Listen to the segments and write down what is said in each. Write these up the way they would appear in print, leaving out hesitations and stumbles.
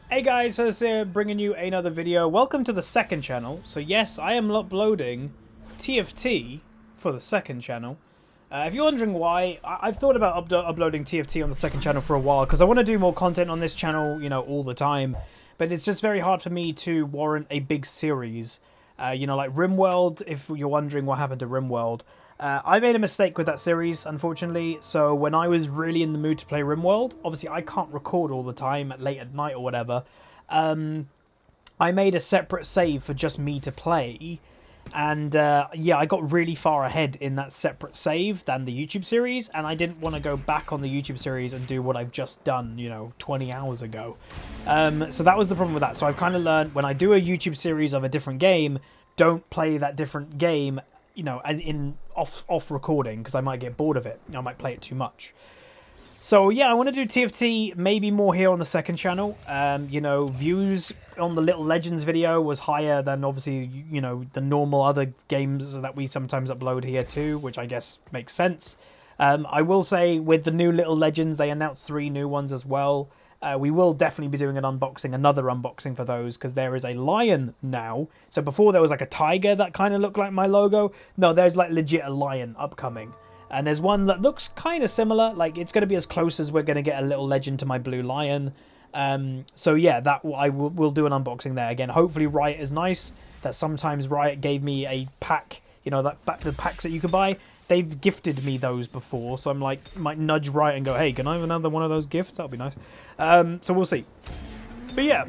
Hey guys, so bringing you another video. Welcome to the second channel. So yes, I am uploading TFT for the second channel. If you're wondering why, I've thought about uploading TFT on the second channel for a while because I want to do more content on this channel, you know, all the time. But it's just very hard for me to warrant a big series. You know, like RimWorld, if you're wondering what happened to RimWorld. I made a mistake with that series, unfortunately, so when I was really in the mood to play RimWorld, obviously I can't record all the time late at night or whatever, I made a separate save for just me to play, and yeah, I got really far ahead in that separate save than the YouTube series, and I didn't want to go back on the YouTube series and do what I've just done, you know, 20 hours ago. So that was the problem with that. So I've kind of learned when I do a YouTube series of a different game, don't play that different game, you know, in off recording, because I might get bored of it. I might play it too much. So yeah, I want to do TFT maybe more here on the second channel. You know, views on the Little Legends video was higher than obviously, you know, the normal other games that we sometimes upload here too, which I guess makes sense. I will say with the new Little Legends, they announced 3 new ones as well. We will definitely be doing another unboxing for those, because there is a lion now. So before there was like a tiger that kind of looked like my logo. No, there's like legit a lion upcoming. And there's one that looks kind of similar. Like it's going to be as close as we're going to get a Little Legend to my blue lion. So yeah, we'll do an unboxing there. Again, hopefully Riot is nice. That sometimes Riot gave me a pack, you know, the packs that you could buy. They've gifted me those before, so I'm like, might nudge Riot and go, hey, can I have another one of those gifts? That would be nice. So we'll see. But yeah.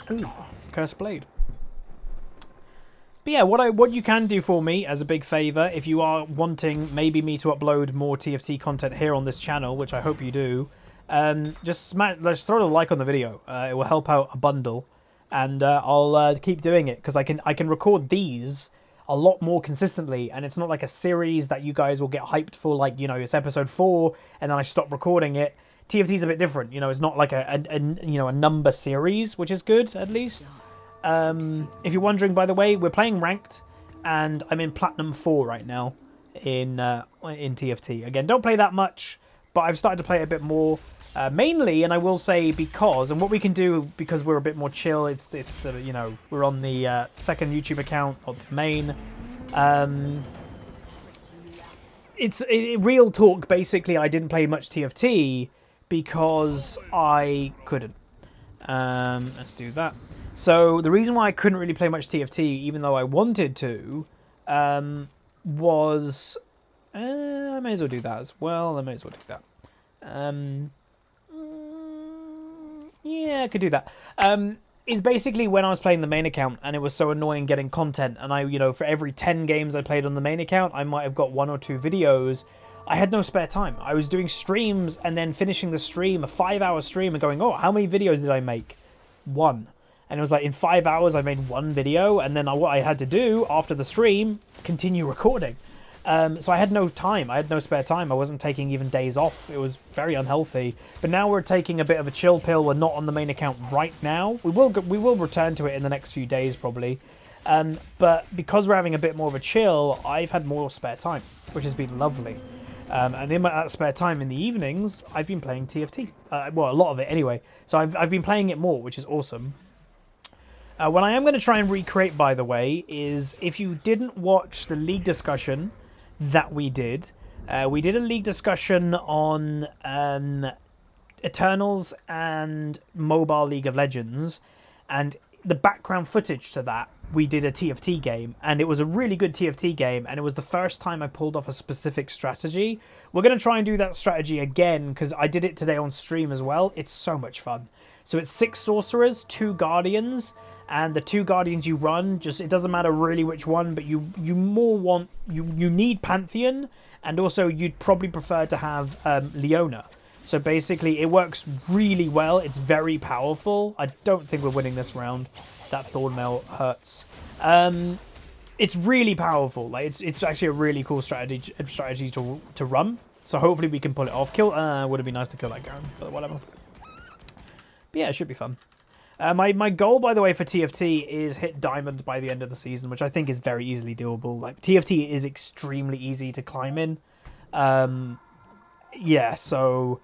Ooh, Cursed Blade. But yeah, what you can do for me as a big favour, if you are wanting maybe me to upload more TFT content here on this channel, which I hope you do, just throw a like on the video. It will help out a bundle, and I'll keep doing it, because I can record these a lot more consistently, and it's not like a series that you guys will get hyped for, like, you know, it's episode 4 and then I stop recording it. TFT's a bit different, you know, it's not like a you know, a number series, which is good at least. If you're wondering, by the way, we're playing ranked, and I'm in Platinum 4 right now in TFT. Again, don't play that much, but I've started to play it a bit more. Mainly, and I will say because, and what we can do because we're a bit more chill, it's the, you know, we're on the second YouTube account, or the main. It's real talk, basically, I didn't play much TFT because I couldn't. Let's do that. So the reason why I couldn't really play much TFT, even though I wanted to, was... I may as well do that as well. I may as well do that. Yeah, I could do that. Is basically when I was playing the main account, and it was so annoying getting content, and I, you know, for every 10 games I played on the main account, I might have got 1 or 2 videos. I had no spare time. I was doing streams and then finishing the stream, a 5-hour stream, and going, oh, how many videos did I make? 1. And it was like, in 5 hours, I made 1 video, and then what I had to do after the stream, continue recording. So I had no time. I had no spare time. I wasn't taking even days off. It was very unhealthy. But now we're taking a bit of a chill pill. We're not on the main account right now. We will return to it in the next few days, probably. But because we're having a bit more of a chill, I've had more spare time, which has been lovely. And in that spare time in the evenings, I've been playing TFT. Well, a lot of it anyway. So I've been playing it more, which is awesome. What I am going to try and recreate, by the way, is if you didn't watch the league discussion that we did a league discussion on Eternals and Mobile League of Legends, and the background footage to that, we did a TFT game, and it was a really good TFT game, and it was the first time I pulled off a specific strategy. We're going to try and do that strategy again, because I did it today on stream as well. It's so much fun. So it's 6 sorcerers, 2 guardians, and the 2 guardians you run, just, it doesn't matter really which one, but you need Pantheon, and also you'd probably prefer to have Leona. So basically it works really well. It's very powerful. I don't think we're winning this round. That Thornmail hurts. It's really powerful. Like it's actually a really cool strategy to run. So hopefully we can pull it off. Would have been nice to kill that Garen, but whatever. But yeah, it should be fun. My goal, by the way, for TFT is hit Diamond by the end of the season, which I think is very easily doable. Like, TFT is extremely easy to climb in. Yeah, so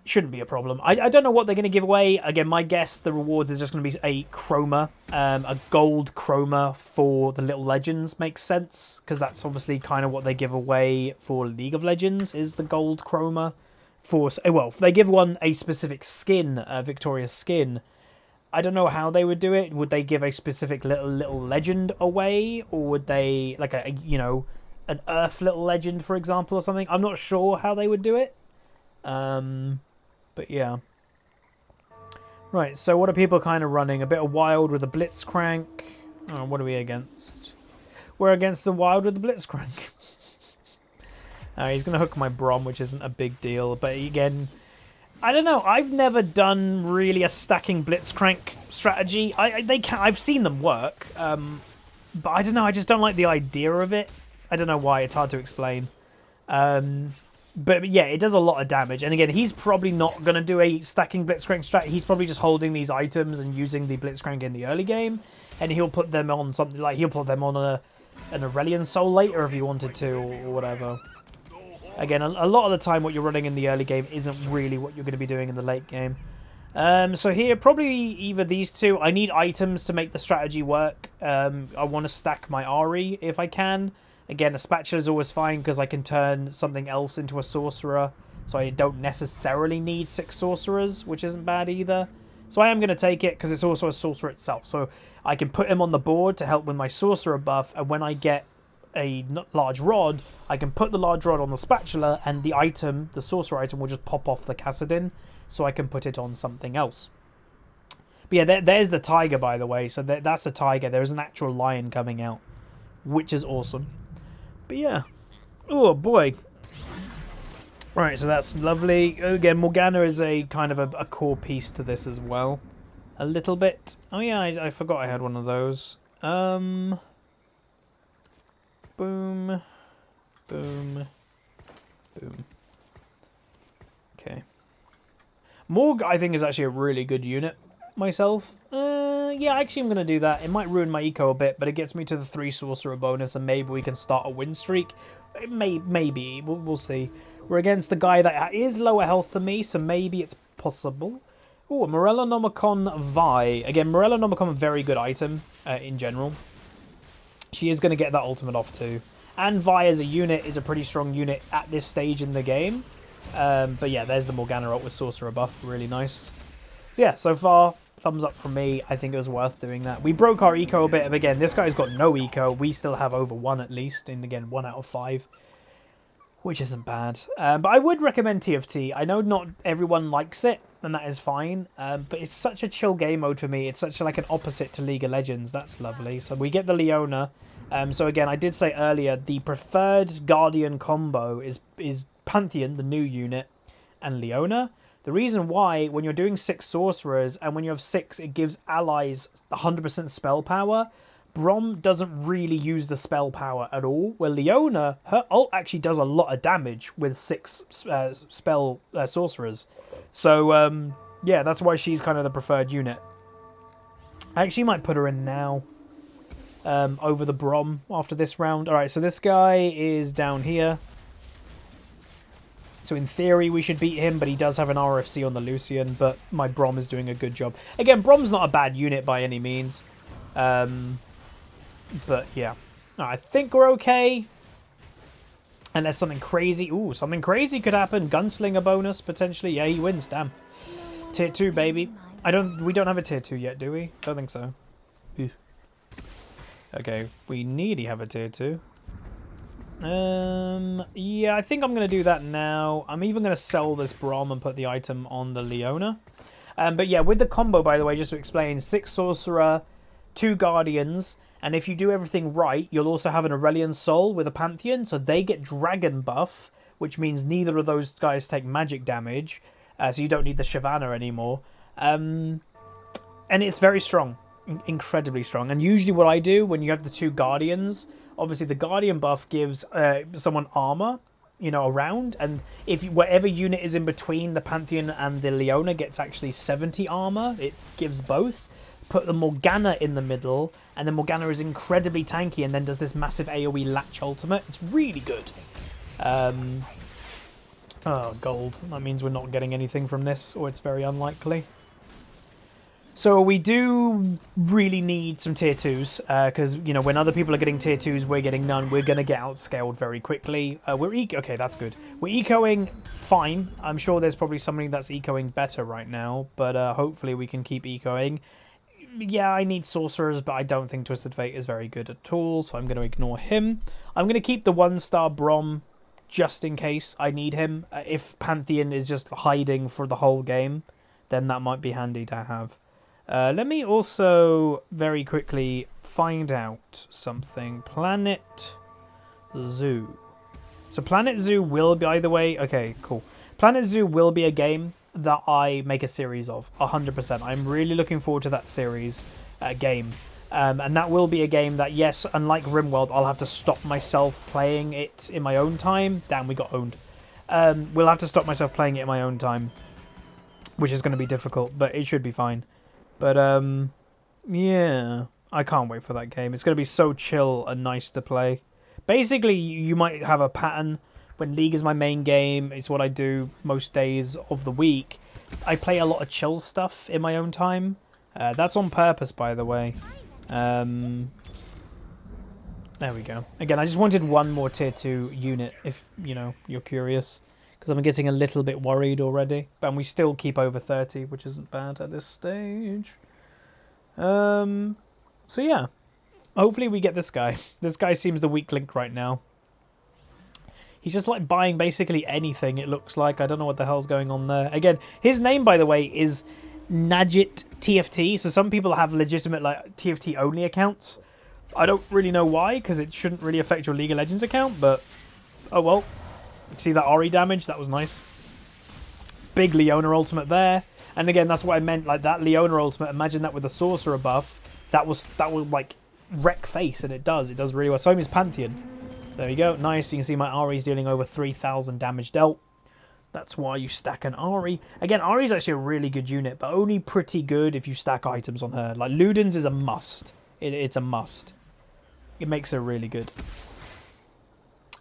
shouldn't be a problem. I don't know what they're going to give away. Again, my guess, the rewards is just going to be a chroma, a gold chroma for the little legends. Makes sense, because that's obviously kind of what they give away for League of Legends, is the gold chroma. Well, if they give one a specific skin, a Victoria's skin, I don't know how they would do it. Would they give a specific little legend away, or would they, like a you know, an Earth little legend, for example, or something? I'm not sure how they would do it. But yeah. Right, so what are people kind of running? A bit of Wild with a Blitzcrank. Oh, what are we against? We're against the Wild with the Blitzcrank. He's going to hook my Brom, which isn't a big deal. But again, I don't know. I've never done really a stacking Blitzcrank strategy. I've seen them work. But I don't know. I just don't like the idea of it. I don't know why. It's hard to explain. But yeah, it does a lot of damage. And again, he's probably not going to do a stacking Blitzcrank strat. He's probably just holding these items and using the Blitzcrank in the early game. And he'll put them on something like, he'll put them on an Aurelion Soul later if he wanted to, or whatever. Again, a lot of the time what you're running in the early game isn't really what you're going to be doing in the late game. So here, probably either these two. I need items to make the strategy work. I want to stack my Ari if I can. Again, a spatula is always fine because I can turn something else into a sorcerer. So I don't necessarily need 6 sorcerers, which isn't bad either. So I am going to take it because it's also a sorcerer itself. So I can put him on the board to help with my sorcerer buff. And when I get a large rod, I can put the large rod on the spatula and the item, the sorcerer item, will just pop off the Kassadin. So I can put it on something else. But yeah, there's the tiger, by the way. So that's a tiger. There's an actual lion coming out, which is awesome. But yeah. Oh, boy. Right, so that's lovely. Again, Morgana is a kind of a core piece to this as well. A little bit. Oh, yeah, I forgot I had one of those. Boom. Boom. Boom. Okay. Morg, I think, is actually a really good unit myself. Yeah, actually I'm going to do that. It might ruin my eco a bit, but it gets me to the 3 sorcerer bonus, and maybe we can start a win streak. Maybe. We'll see. We're against the guy that is lower health than me, so maybe it's possible. Oh, Morellonomicon Vi. Again, Morellonomicon, a very good item in general. She is going to get that ultimate off too. And Vi as a unit is a pretty strong unit at this stage in the game. But yeah, there's the Morgana ult with sorcerer buff. Really nice. So yeah, so far, thumbs up from me. I think it was worth doing that. We broke our eco a bit, but again, this guy's got no eco. We still have over 1 at least, and again, 1 out of 5, which isn't bad. But I would recommend TFT. I know not everyone likes it, and that is fine, but it's such a chill game mode for me. It's such like an opposite to League of Legends. That's lovely. So we get the Leona. So again, I did say earlier, the preferred Guardian combo is Pantheon, the new unit, and Leona. The reason why, when you're doing 6 sorcerers, and when you have 6, it gives allies 100% spell power. Brom doesn't really use the spell power at all, where Leona, her ult actually does a lot of damage with 6 spell sorcerers. So, yeah, that's why she's kind of the preferred unit. I actually might put her in now, over the Brom after this round. Alright, so this guy is down here. So in theory, we should beat him, but he does have an RFC on the Lucian, but my Brom is doing a good job. Again, Brom's not a bad unit by any means. But yeah, I think we're okay. Unless something crazy... Ooh, something crazy could happen. Gunslinger bonus, potentially. Yeah, he wins, damn. Tier 2, baby. We don't have a tier 2 yet, do we? Don't think so. Ew. Okay, we nearly have a tier 2. Yeah, I think I'm going to do that now. I'm even going to sell this Brom and put the item on the Leona. But yeah, with the combo, by the way, just to explain, 6 Sorcerer, 2 Guardians, and if you do everything right, you'll also have an Aurelion Soul with a Pantheon, so they get Dragon buff, which means neither of those guys take magic damage, so you don't need the Shyvana anymore. And it's very strong. Incredibly strong. And usually what I do when you have the 2 Guardians, obviously the Guardian buff gives someone armor, you know, around, and if whatever unit is in between the Pantheon and the Leona gets actually 70 armor, it gives both. Put the Morgana in the middle, and then Morgana is incredibly tanky and then does this massive AoE latch ultimate. It's really good. Oh, gold. That means we're not getting anything from this, or it's very unlikely. So we do really need some tier 2s, because, you know, when other people are getting tier 2s, we're getting none. We're going to get outscaled very quickly. Okay, that's good. We're ecoing fine. I'm sure there's probably somebody that's ecoing better right now, but hopefully we can keep ecoing. Yeah, I need sorcerers, but I don't think Twisted Fate is very good at all, so I'm going to ignore him. I'm going to keep the 1-star Brom just in case I need him. If Pantheon is just hiding for the whole game, then that might be handy to have. Let me also very quickly find out something. Planet Zoo. So Planet Zoo will be, by the way, okay, cool. Planet Zoo will be a game that I make a series of, 100%. I'm really looking forward to that series game. And that will be a game that, yes, unlike RimWorld, I'll have to stop myself playing it in my own time. Damn, we got owned. We'll have to stop myself playing it in my own time, which is going to be difficult, but it should be fine. But, yeah, I can't wait for that game. It's going to be so chill and nice to play. Basically, you might have a pattern. When League is my main game, it's what I do most days of the week. I play a lot of chill stuff in my own time. That's on purpose, by the way. There we go. Again, I just wanted one more tier 2 unit, if, you know, you're curious. Because I'm getting a little bit worried already. But we still keep over 30, which isn't bad at this stage. So yeah. Hopefully we get this guy. This guy seems the weak link right now. He's just like buying basically anything, it looks like. I don't know what the hell's going on there. Again, his name, by the way, is Najit TFT. So some people have legitimate like TFT only accounts. I don't really know why, because it shouldn't really affect your League of Legends account, but oh well. See that Ori damage? That was nice. Big Leona ultimate there. And again, that's what I meant, like that Leona ultimate, imagine that with a sorcerer buff. That would like wreck face, and it does really well. Same as Pantheon. There you go, nice. You can see my Ari's dealing over 3,000 damage dealt. That's why you stack an Ari. Again, Ari's actually a really good unit, but only pretty good if you stack items on her. Like, Ludens is a must. It's a must. It makes her really good.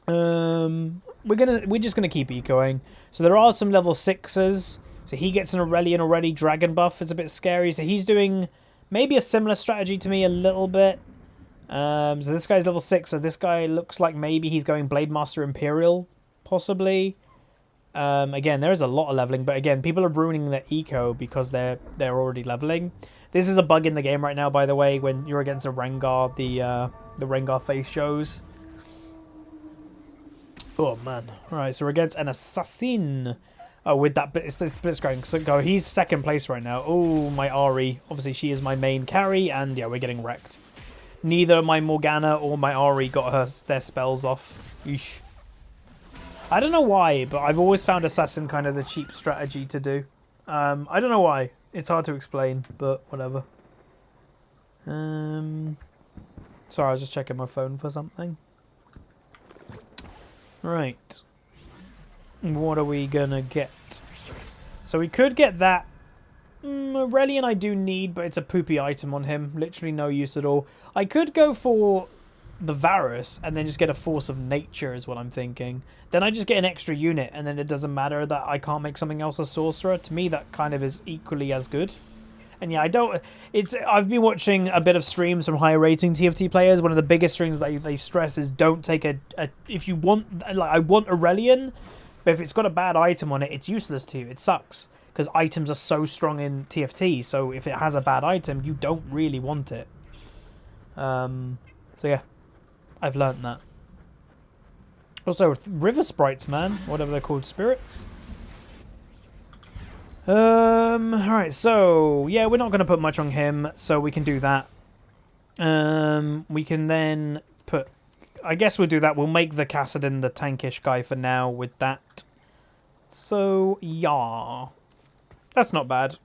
We're just gonna keep ecoing. So there are some level 6s. So he gets an Aurelian already, dragon buff. It's a bit scary. So he's doing maybe a similar strategy to me a little bit. So this guy's level 6, so this guy looks like maybe he's going Blade Master Imperial, possibly. Again, there is a lot of leveling, but again, people are ruining their eco because they're already leveling. This is a bug in the game right now, by the way, when you're against a Rengar, the Rengar face shows. Oh man. Alright, so we're against an Assassin. Oh, with that bit, it's the split screen. So he's second place right now. Oh, my Ari. Obviously, she is my main carry, and yeah, we're getting wrecked. Neither my Morgana or my Ari got their spells off. Yeesh. I don't know why, but I've always found Assassin kind of the cheap strategy to do. I don't know why. It's hard to explain, but whatever. Sorry, I was just checking my phone for something. Right. What are we gonna get? So we could get that. Aurelian I do need, but it's a poopy item on him. Literally no use at all. I could go for the Varus and then just get a Force of Nature is what I'm thinking. Then I just get an extra unit and then it doesn't matter that I can't make something else a sorcerer. To me, that kind of is equally as good. And yeah, I've been watching a bit of streams from higher rating TFT players. One of the biggest things that they stress is don't take if you want, like I want Aurelian, but if it's got a bad item on it, it's useless to you. It sucks. Because items are so strong in TFT, so if it has a bad item, you don't really want it. So yeah, I've learnt that. Also, river sprites, man. Whatever they're called, spirits. Alright, so, yeah, we're not going to put much on him, so we can do that. We can then put... I guess we'll do that. We'll make the Kassadin the tankish guy for now with that. So, yeah. That's not bad.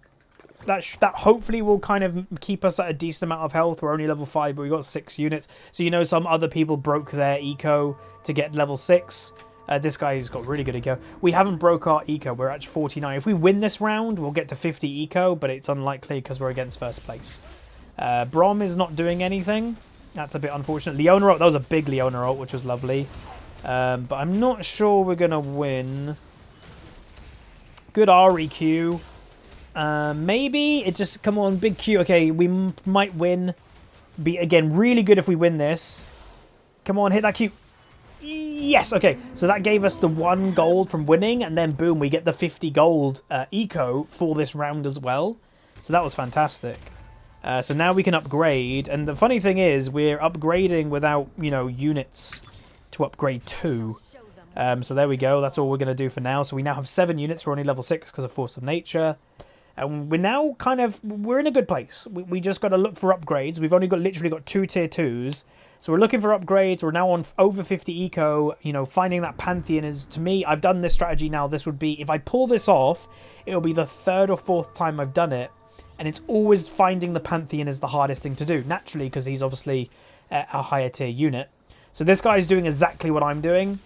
That hopefully will kind of keep us at a decent amount of health. We're only level 5, but we got 6 units. So you know some other people broke their eco to get level 6. This guy's got really good eco. We haven't broke our eco. We're at 49. If we win this round, we'll get to 50 eco, but it's unlikely because we're against first place. Brom is not doing anything. That's a bit unfortunate. Leona ult, that was a big Leona ult, which was lovely. But I'm not sure we're going to win. Good REQ. Maybe it just... Come on, big Q. Okay, we might win. Be, again, really good if we win this. Come on, hit that Q. Yes, okay. So that gave us the 1 gold from winning, and then boom, we get the 50 gold eco for this round as well. So that was fantastic. So now we can upgrade, and the funny thing is, we're upgrading without, you know, units to upgrade to. So there we go, that's all we're going to do for now. So we now have 7 units, we're only level 6 because of Force of Nature. And we're now kind of, we're in a good place. We just got to look for upgrades. We've only got, literally got 2 tier 2s. So we're looking for upgrades. We're now on over 50 eco. You know, finding that Pantheon is, to me, I've done this strategy now. This would be, if I pull this off, it'll be the 3rd or 4th time I've done it. And it's always finding the Pantheon is the hardest thing to do. Naturally, because he's obviously a higher tier unit. So this guy is doing exactly what I'm doing.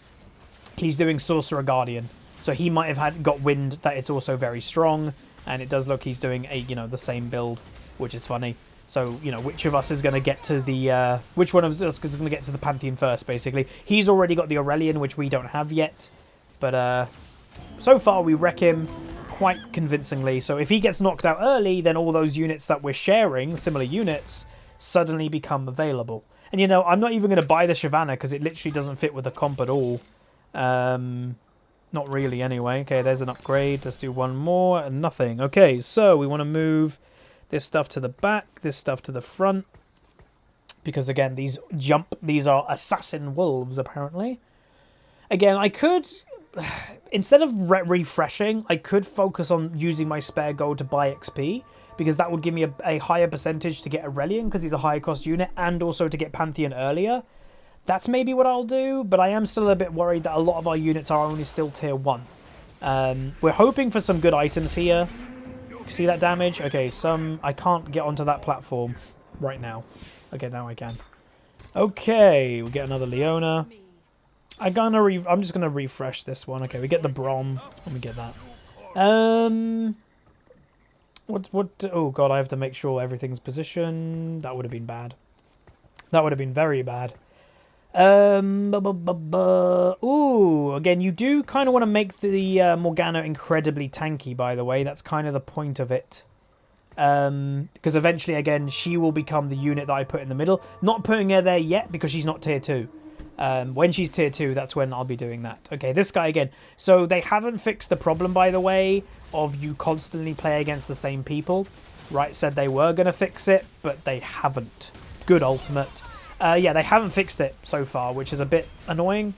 He's doing Sorcerer Guardian. So he might have got wind that it's also very strong. And it does look he's doing a, you know, the same build, which is funny. So, you know, which of us is going to get to the... which one of us is going to get to the Pantheon first, basically. He's already got the Aurelian, which we don't have yet. But so far we wreck him quite convincingly. So if he gets knocked out early, then all those units that we're sharing, similar units, suddenly become available. And, you know, I'm not even going to buy the Shyvana because it literally doesn't fit with the comp at all. Not really, anyway. Okay, there's an upgrade. Let's do one more and nothing. Okay, so we want to move this stuff to the back, this stuff to the front. Because, again, these are assassin wolves, apparently. Again, I could... Instead of refreshing, I could focus on using my spare gold to buy XP. Because that would give me a higher percentage to get Aurelian, because he's a higher cost unit. And also to get Pantheon earlier. That's maybe what I'll do, but I am still a bit worried that a lot of our units are only still tier 1. We're hoping for some good items here. See that damage? Okay, I can't get onto that platform right now. Okay, now I can. Okay, we get another Leona. I'm just gonna refresh this one. Okay, we get the Brom. Let me get that. Oh god, I have to make sure everything's positioned. That would have been bad. That would have been very bad. Ooh, again, you do kind of want to make the Morgana incredibly tanky, by the way. That's kind of the point of it. Because eventually, again, she will become the unit that I put in the middle. Not putting her there yet because she's not tier 2. When she's tier 2, that's when I'll be doing that. Okay, this guy again. So they haven't fixed the problem, by the way, of you constantly play against the same people. Right, said they were going to fix it, but they haven't. Good ultimate. Yeah, they haven't fixed it so far, which is a bit annoying.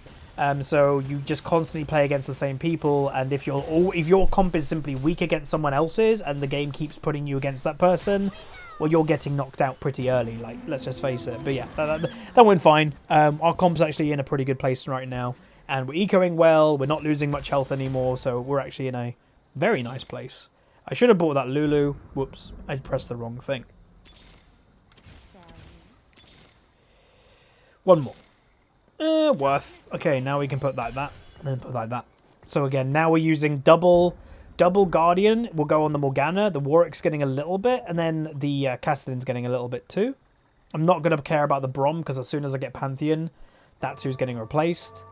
So you just constantly play against the same people, and if your comp is simply weak against someone else's, and the game keeps putting you against that person, well, you're getting knocked out pretty early. Like, let's just face it. But yeah, that went fine. Our comp's actually in a pretty good place right now, and we're ecoing well. We're not losing much health anymore, so we're actually in a very nice place. I should have bought that Lulu. Whoops, I pressed the wrong thing. One more. Worth. Okay, now we can put that, and then put that. So again, now we're using double Guardian. We'll go on the Morgana. The Warwick's getting a little bit, and then the Castellan's getting a little bit too. I'm not going to care about the Brom, because as soon as I get Pantheon, that's who's getting replaced.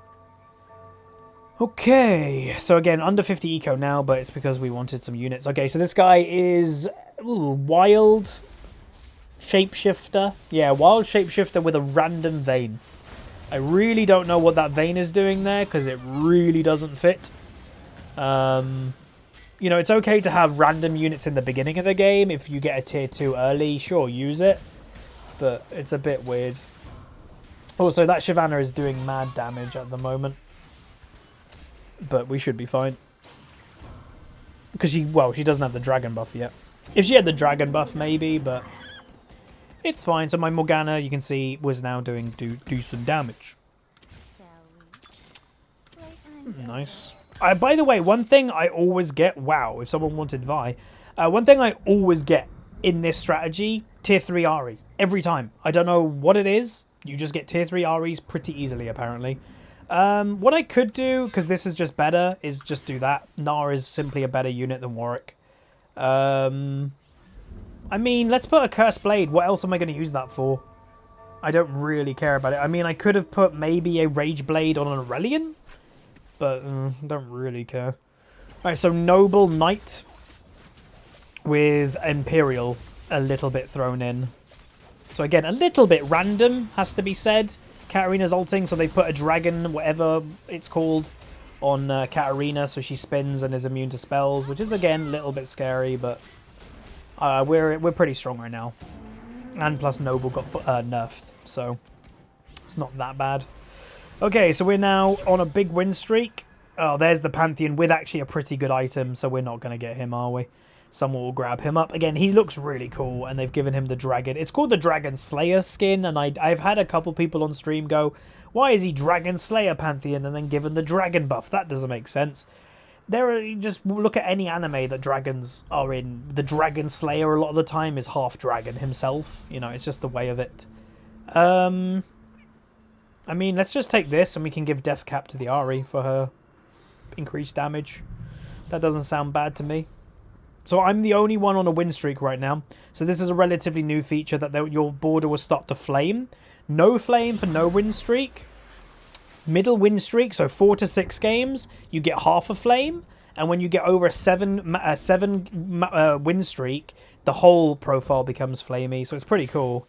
Okay, so again, under 50 eco now, but it's because we wanted some units. Okay, so this guy is wild... Shapeshifter. Yeah, wild shapeshifter with a random vein. I really don't know what that vein is doing there because it really doesn't fit. You know, it's okay to have random units in the beginning of the game. If you get a tier 2 early, sure, use it. But it's a bit weird. Also, that Shyvana is doing mad damage at the moment. But we should be fine. Because she doesn't have the dragon buff yet. If she had the dragon buff, maybe, but... It's fine. So my Morgana, you can see, was now doing decent damage. Nice. By the way, one thing I always get... Wow, if someone wanted Vi. One thing I always get in this strategy, tier 3 Ahri. Every time. I don't know what it is. You just get tier 3 Ahris pretty easily, apparently. What I could do, because this is just better, is just do that. Gnar is simply a better unit than Warwick. I mean, let's put a Cursed Blade. What else am I going to use that for? I don't really care about it. I mean, I could have put maybe a Rage Blade on an Aurelian, but don't really care. Alright, so Noble Knight with Imperial a little bit thrown in. So again, a little bit random, has to be said. Katarina's ulting, so they put a dragon, whatever it's called, on Katarina, so she spins and is immune to spells, which is, again, a little bit scary, but we're pretty strong right now. And plus Noble got nerfed, so it's not that bad. Okay, so we're now on a big win streak. Oh, there's the Pantheon with actually a pretty good item, so we're not going to get him, are we? Someone will grab him up. Again, he looks really cool, and they've given him the dragon. It's called the Dragon Slayer skin, and I've had a couple people on stream go, why is he Dragon Slayer Pantheon and then given the dragon buff? That doesn't make sense. Just look at any anime that dragons are in. The Dragon Slayer a lot of the time is half dragon himself. You know, it's just the way of it. I mean, let's just take this, and we can give Death Cap to the Ahri for her increased damage. That doesn't sound bad to me. So I'm the only one on a win streak right now. So this is a relatively new feature that your border will start to flame. No flame for no win streak. Middle win streak, so 4 to 6 games, you get half a flame. And when you get over a 7 win streak, the whole profile becomes flamey. So it's pretty cool.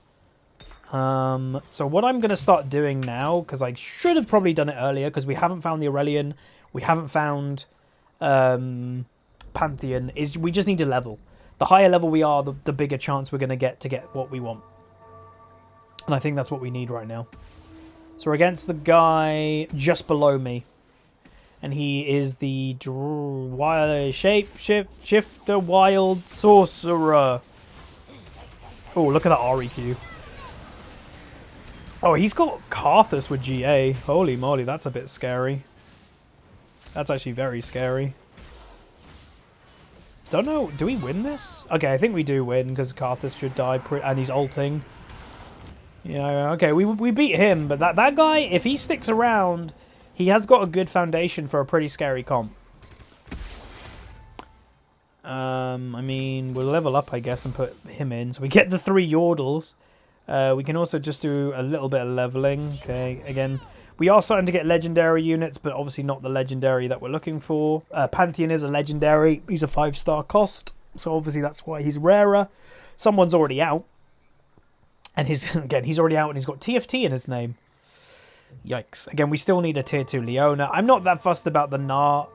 So what I'm going to start doing now, because I should have probably done it earlier, because we haven't found the Aurelion, we haven't found Pantheon, is we just need to level. The higher level we are, the bigger chance we're going to get what we want. And I think that's what we need right now. So we're against the guy just below me. And he is the wild shifter wild sorcerer. Oh, look at that REQ. Oh, he's got Karthus with GA. Holy moly, that's a bit scary. That's actually very scary. Don't know, do we win this? Okay, I think we do win, because Karthus should die, and he's ulting. Yeah, okay, we beat him, but that guy, if he sticks around, he has got a good foundation for a pretty scary comp. I mean, we'll level up, I guess, and put him in. So we get the 3 Yordles. We can also just do a little bit of leveling. Okay, again, we are starting to get legendary units, but obviously not the legendary that we're looking for. Pantheon is a legendary. He's a 5-star cost, so obviously that's why he's rarer. Someone's already out. And he's already out, and he's got TFT in his name. Yikes. Again, we still need a tier 2 Leona. I'm not that fussed about the Gnar.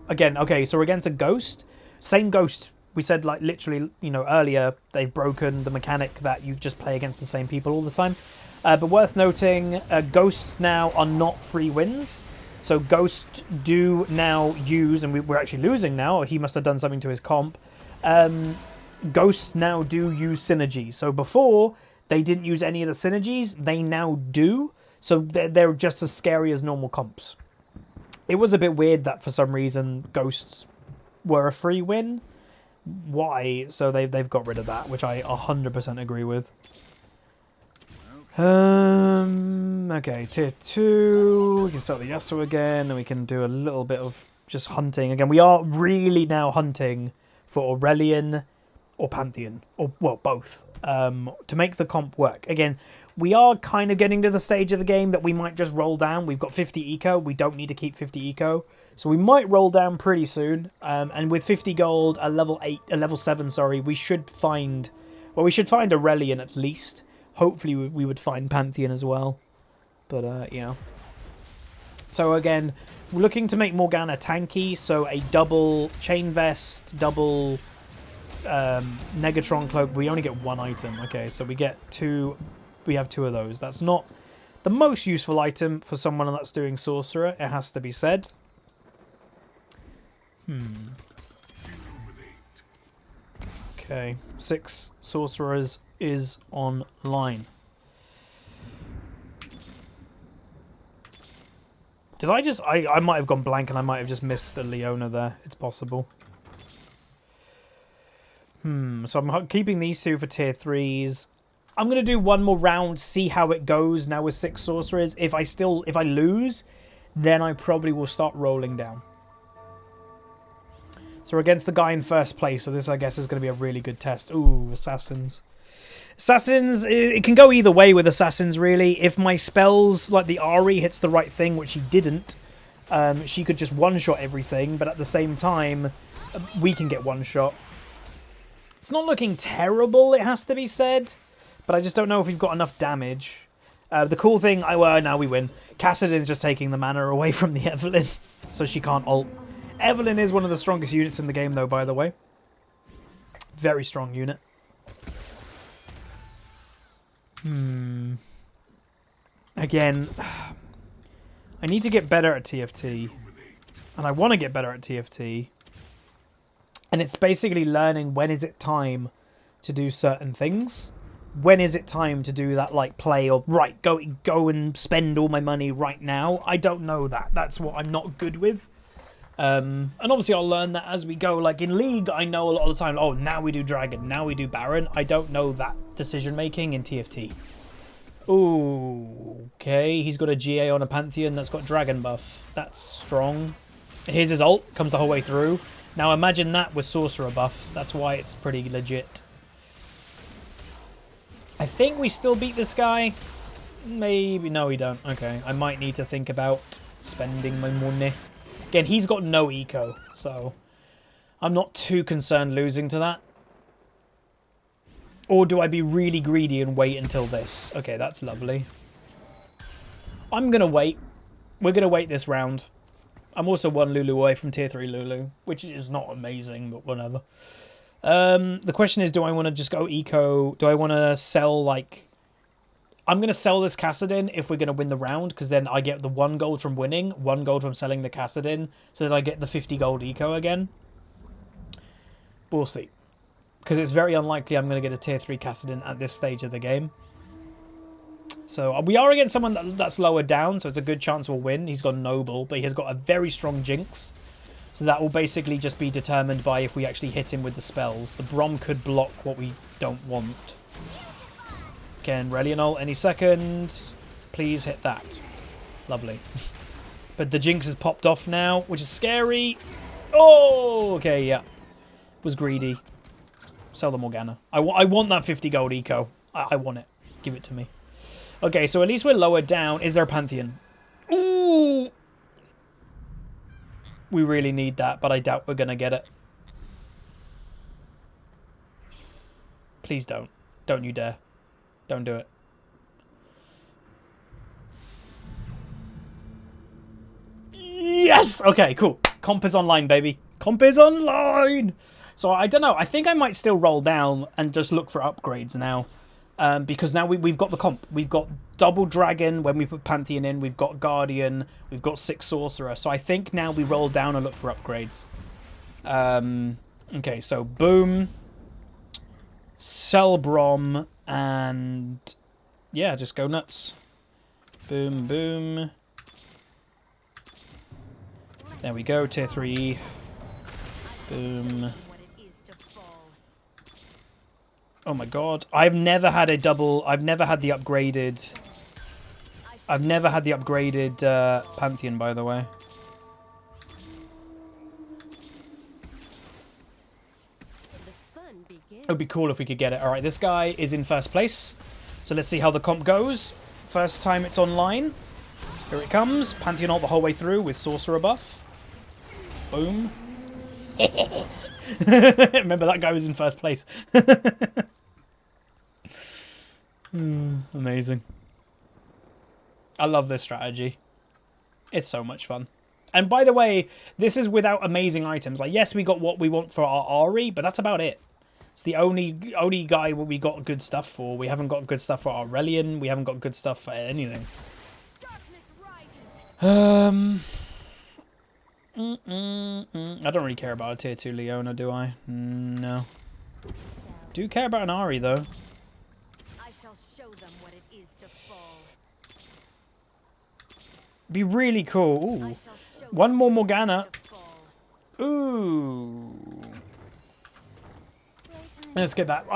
Again, okay, so we're against a Ghost. Same Ghost. We said, like, literally, you know, earlier, they've broken the mechanic that you just play against the same people all the time. But worth noting, Ghosts now are not free wins. So Ghosts do now use, and we're actually losing now. He must have done something to his comp. Ghosts now do use synergy. So before, they didn't use any of the synergies. They now do. So they're just as scary as normal comps. It was a bit weird that for some reason Ghosts were a free win. Why? So they've got rid of that, which I 100% agree with. Okay, tier 2. We can start the Yasuo again, and we can do a little bit of just hunting. Again, we are really now hunting for Aurelion or Pantheon, or, well, both, to make the comp work. Again, we are kind of getting to the stage of the game that we might just roll down. We've got 50 eco. We don't need to keep 50 eco. So we might roll down pretty soon. And with 50 gold, a level 7, sorry, we should find Aurelion at least. Hopefully we would find Pantheon as well. But, yeah. So again, we're looking to make Morgana tanky. So a double chain vest, double Negatron cloak. We only get 1 item. Okay, so we get 2. We have 2 of those. That's not the most useful item for someone that's doing Sorcerer, it has to be said. Okay, 6 Sorcerers is online. Did I just... I might have gone blank and I might have just missed a Leona there. It's possible. So I'm keeping these 2 for tier 3s. I'm going to do one more round, see how it goes now with 6 Sorcerers. If I lose, then I probably will start rolling down. So we're against the guy in first place, so this, I guess, is going to be a really good test. Ooh, Assassins. Assassins, it can go either way with Assassins, really. If my spells, like the Ahri, hits the right thing, which he didn't, she could just one-shot everything, but at the same time, we can get one-shot. It's not looking terrible, it has to be said, but I just don't know if we've got enough damage. The cool thing, well, now we win. Kassadin's just taking the mana away from the Evelynn, so she can't ult. Evelynn is one of the strongest units in the game, though, by the way. Very strong unit. Again, I need to get better at TFT. And I want to get better at TFT. And it's basically learning when is it time to do certain things. When is it time to do that, like, play of, right, go and spend all my money right now? I don't know that. That's what I'm not good with. And obviously I'll learn that as we go. Like in League, I know a lot of the time, oh, now we do Dragon, now we do Baron. I don't know that decision-making in TFT. Ooh, okay. He's got a GA on a Pantheon that's got Dragon buff. That's strong. Here's his ult. Comes the whole way through. Now imagine that with Sorcerer buff. That's why it's pretty legit. I think we still beat this guy. Maybe. No, we don't. Okay. I might need to think about spending my money. Again, he's got no eco, so I'm not too concerned losing to that. Or do I be really greedy and wait until this? Okay, that's lovely. I'm going to wait. We're going to wait this round. I'm also one Lulu away from tier 3 Lulu, which is not amazing, but whatever. The question is, do I want to just go eco? Do I want to sell, like... I'm going to sell this Kassadin if we're going to win the round, because then I get the 1 gold from winning, 1 gold from selling the Kassadin, so that I get the 50 gold eco again. But we'll see. Because it's very unlikely I'm going to get a tier 3 Kassadin at this stage of the game. So we are against someone that's lower down, so it's a good chance we'll win. He's got Noble, but he has got a very strong Jinx. So that will basically just be determined by if we actually hit him with the spells. The Brom could block what we don't want. Again, Reliant ult any second. Please hit that. Lovely. But the Jinx has popped off now, which is scary. Oh, okay, yeah. Was greedy. Sell the Morgana. I want that 50 gold eco. I want it. Give it to me. Okay, so at least we're lower down. Is there a Pantheon? Ooh! We really need that, but I doubt we're going to get it. Please don't. Don't you dare. Don't do it. Yes! Okay, cool. Comp is online, baby. Comp is online! So I don't know. I think I might still roll down and just look for upgrades now. Because now we've got the comp. We've got double Dragon when we put Pantheon in. We've got Guardian. We've got 6 Sorcerer. So I think now we roll down and look for upgrades. Okay, so boom. Sell Brom. And yeah, just go nuts. Boom, boom. There we go, tier 3. Boom. Oh my god. I've never had a double... I've never had the upgraded... I've never had the upgraded Pantheon, by the way. It would be cool if we could get it. Alright, this guy is in first place. So let's see how the comp goes. First time it's online. Here it comes. Pantheon ult the whole way through with Sorcerer buff. Boom. Remember, that guy was in first place. Amazing. I love this strategy. It's so much fun. And by the way, this is without amazing items. Like, yes, we got what we want for our Ari, but that's about it. It's the only guy we got good stuff for. We haven't got good stuff for Aurelion. We haven't got good stuff for anything. I don't really care about a tier 2 Leona, do I? No. Do care about an Ari, though. I shall show them what it is to fall. Be really cool. Ooh. One more Morgana. Ooh. Let's get that.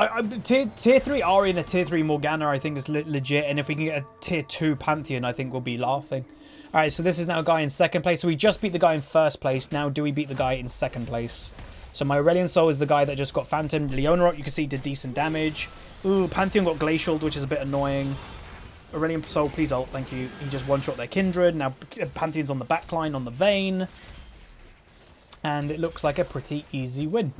Tier 3 Ari and a tier 3 Morgana, I think, is legit. And if we can get a tier 2 Pantheon, I think we'll be laughing. Alright, so this is now a guy in second place. So we just beat the guy in first place. Now do we beat the guy in second place? So my Aurelion Soul is the guy that just got Phantom. Leona, you can see, did decent damage. Ooh, Pantheon got Glacial, which is a bit annoying. Aurelian Soul, please ult, thank you. He just one-shot their Kindred. Now Pantheon's on the backline on the Vayne. And it looks like a pretty easy win.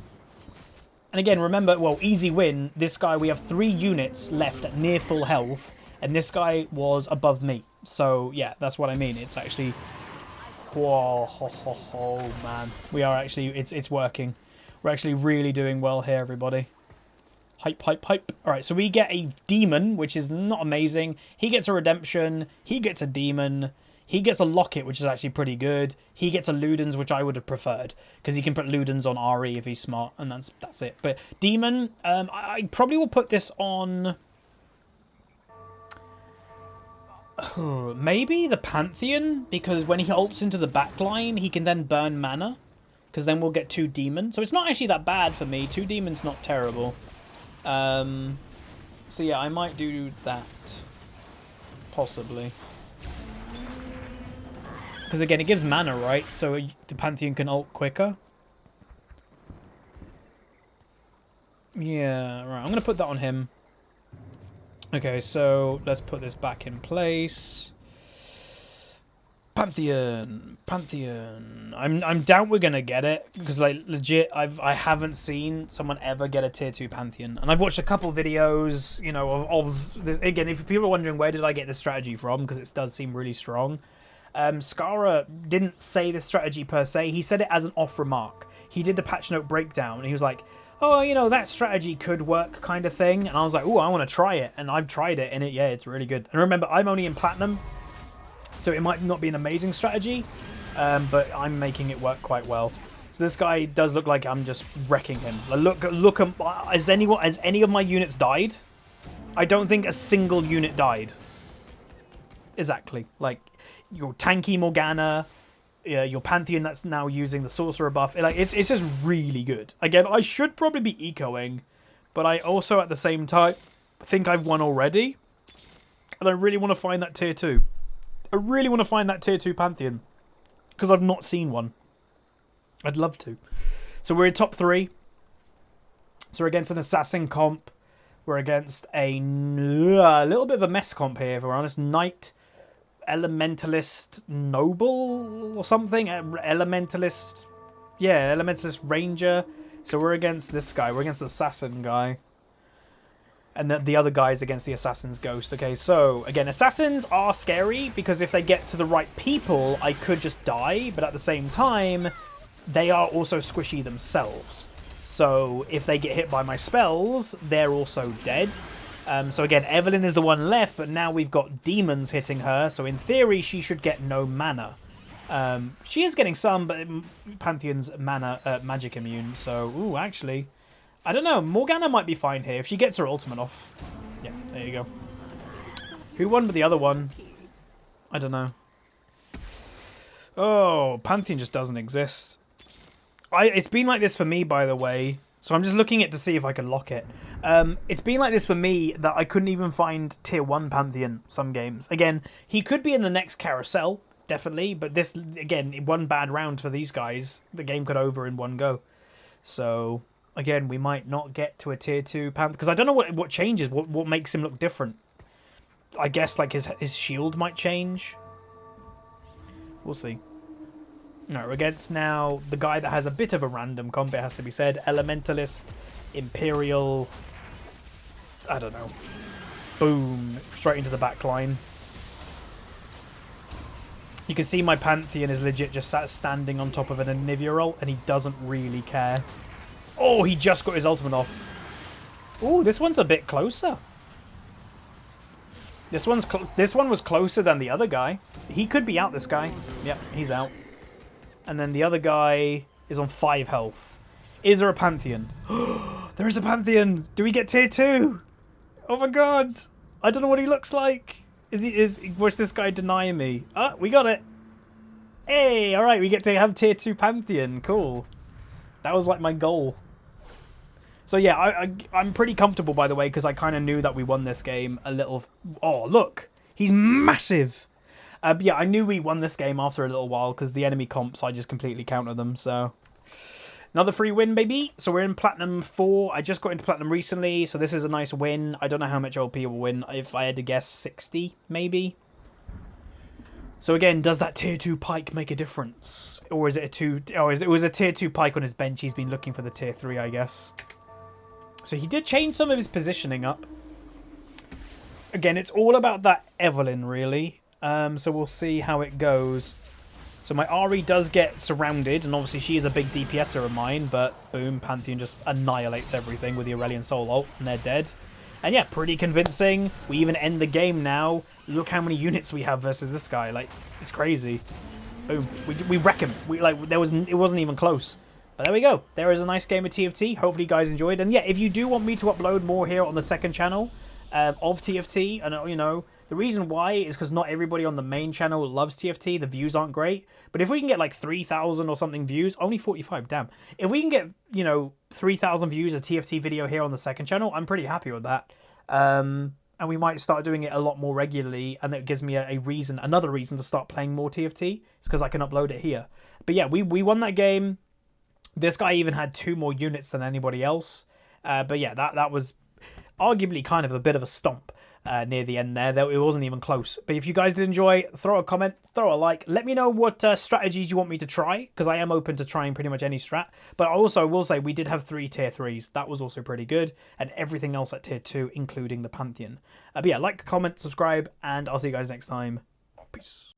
And again, remember, well, easy win. This guy, we have 3 units left at near full health. And this guy was above me. So, yeah, that's what I mean. It's actually... Whoa, man. We are actually... It's working. We're actually really doing well here, everybody. Hype, hype, hype. Alright, so we get a demon, which is not amazing. He gets a redemption. He gets a demon. He gets a locket, which is actually pretty good. He gets a Ludens, which I would have preferred. Because he can put Ludens on RE if he's smart. And that's it. But demon, I probably will put this on... maybe the Pantheon, because when he ults into the backline, he can then burn mana, because then we'll get 2 demons. So it's not actually that bad for me. 2 demons, not terrible. So yeah, I might do that, possibly. Because again, it gives mana, right? So the Pantheon can ult quicker. Yeah, right. I'm going to put that on him. Okay, so let's put this back in place. Pantheon. I'm doubt we're gonna get it because, like, legit, I haven't seen someone ever get a tier 2 Pantheon, and I've watched a couple videos, you know, of this. Again, if people are wondering where did I get this strategy from, because it does seem really strong. Skara didn't say this strategy per se. He said it as an off remark. He did the patch note breakdown, and he was like, oh, you know, that strategy could work, kind of thing. And I was like, oh, I want to try it. And I've tried it, and it's really good. And remember, I'm only in Platinum, so it might not be an amazing strategy, but I'm making it work quite well. So this guy does look like I'm just wrecking him. Look, has any of my units died? I don't think a single unit died. Exactly. Like, your tanky Morgana... your Pantheon that's now using the Sorcerer buff. It's just really good. Again, I should probably be ecoing, but I also, at the same time, think I've won already. And I really want to find that tier 2. I really want to find that tier 2 Pantheon. Because I've not seen one. I'd love to. So we're in top 3. So we're against an Assassin comp. We're against a little bit of a mess comp here, if we're honest. Knight... Elementalist Noble or something. Elementalist Ranger. So we're against this guy. We're against the Assassin guy. And the other guy is against the Assassin's Ghost. Okay, so again, Assassins are scary because if they get to the right people, I could just die. But at the same time, they are also squishy themselves. So if they get hit by my spells, they're also dead. So again, Evelyn is the one left, but now we've got demons hitting her. So in theory, she should get no mana. She is getting some, but Pantheon's mana magic immune. So, ooh, actually, I don't know. Morgana might be fine here if she gets her ultimate off. Yeah, there you go. Who won with the other one? I don't know. Oh, Pantheon just doesn't exist. It's been like this for me, by the way. So I'm just looking at to see if I can lock it. It's been like this for me that I couldn't even find tier 1 Pantheon some games. Again, he could be in the next Carousel, definitely. But this, again, one bad round for these guys, the game could over in one go. So, again, we might not get to a tier 2 Pantheon. Because I don't know what changes, what makes him look different. I guess like his shield might change. We'll see. No, we're against now the guy that has a bit of a random comp, it has to be said. Elementalist, Imperial, I don't know. Boom, straight into the back line. You can see my Pantheon is legit just standing on top of an Anivia ult, and he doesn't really care. Oh, he just got his ultimate off. Oh, this one's a bit closer. This one was closer than the other guy. He could be out, this guy. Yep, he's out. And then the other guy is on 5 health. Is there a Pantheon? There is a Pantheon! Do we get tier 2? Oh my god! I don't know what he looks like. Was this guy denying me? Ah, we got it! Hey, alright, we get to have tier 2 Pantheon. Cool. That was like my goal. So yeah, I'm pretty comfortable, by the way, because I kind of knew that we won this game a little... Oh, look! He's massive! Yeah, I knew we won this game after a little while because the enemy comps, I just completely counter them, so... Another free win, baby. So we're in Platinum 4. I just got into Platinum recently, so this is a nice win. I don't know how much LP will win. If I had to guess, 60, maybe. So again, does that tier 2 pike make a difference? Or is it a 2... Oh, it was a tier 2 pike on his bench. He's been looking for the tier 3, I guess. So he did change some of his positioning up. Again, it's all about that Evelyn, really. So we'll see how it goes. So my Ahri does get surrounded, and obviously she is a big DPSer of mine, but boom, Pantheon just annihilates everything with the Aurelion Soul ult, and they're dead. And yeah, pretty convincing. We even end the game now. Look how many units we have versus this guy. Like, it's crazy. Boom. We wreck him. It wasn't even close. But there we go. There is a nice game of TFT. Hopefully you guys enjoyed. And yeah, if you do want me to upload more here on the second channel of TFT, and you know, the reason why is because not everybody on the main channel loves TFT. The views aren't great. But if we can get like 3,000 or something views, only 45, damn. If we can get, you know, 3,000 views a TFT video here on the second channel, I'm pretty happy with that. And we might start doing it a lot more regularly, and that gives me another reason to start playing more TFT. It's because I can upload it here. But yeah, we won that game. This guy even had 2 more units than anybody else. But yeah, that was arguably kind of a bit of a stomp near the end there. It wasn't even close. But if you guys did enjoy, throw a comment, throw a like. Let me know what strategies you want me to try, because I am open to trying pretty much any strat. But I also will say we did have 3 tier 3s. That was also pretty good. And everything else at tier 2, including the Pantheon. But yeah, like, comment, subscribe, and I'll see you guys next time. Peace.